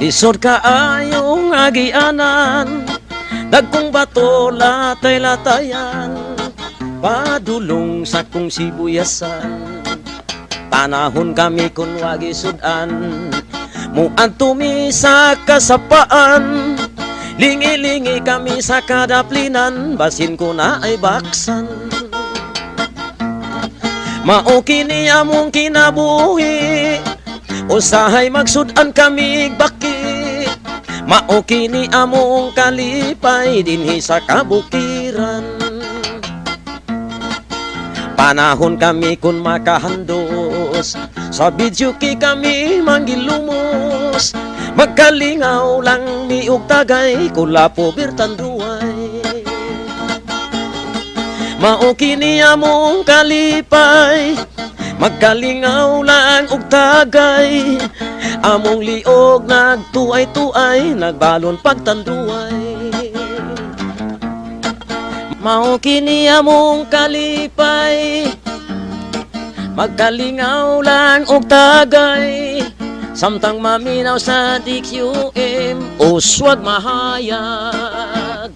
Lisod ka ayong agianan, dagkong bato latay-latayan, padulong sa kong sibuyasan. Panahon kami kun wagi sudan, muan tumi sa kasapaan. Lingi-lingi kami sa kadaplinan, basin ko na ay baksan. Mao kini among kinabuhi, usahay magsudan kami baki. Mao kini among kalipay dinhi sa kabukiran. Panahon kami kun makahandos, sa videoki kami manggilumos. Magkalingaw lang ni ug tagay, kula po birtan duway. Mao kini among kalipay, magkalingaw lang ug tagay. Among liog nagtuay-tuay, nagbalon pagtanduay. Mao kini among kalipay, magkalingaw lang og tagay. Samtang maminaw sa DQM, uswag mahayag.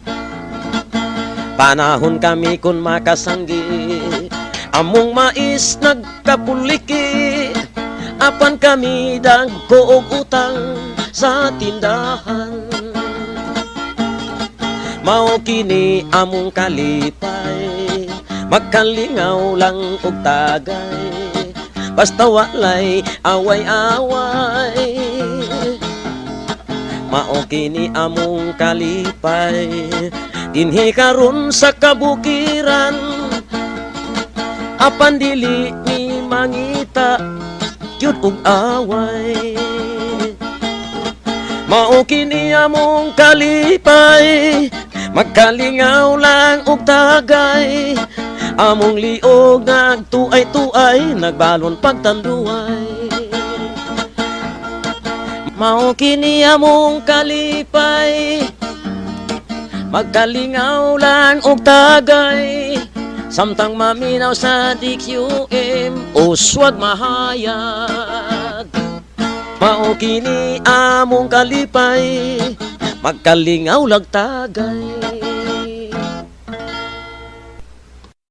Panahon kami kun makasanggi, among mais nagkapuliki. Apan kami dagko og utang sa tindahan. Mao kini among kalipay, magkalingaw lang og tagay. Basta walay away-away. Mao kini among kalipay, dinhi karon sa kabukiran. Apan dili ni mangita gyud og away. Mao kini among kalipay, magkalingaw lang og tagay. Among liog nagtuay-tuay, nagbalon pagtanduay. Mao kini among kalipay, magkalingaw lang og tagay. Samtang maminaw sa DQM, uswag mahayag. Mao kini among kalipay, magkalingaw lang tagay.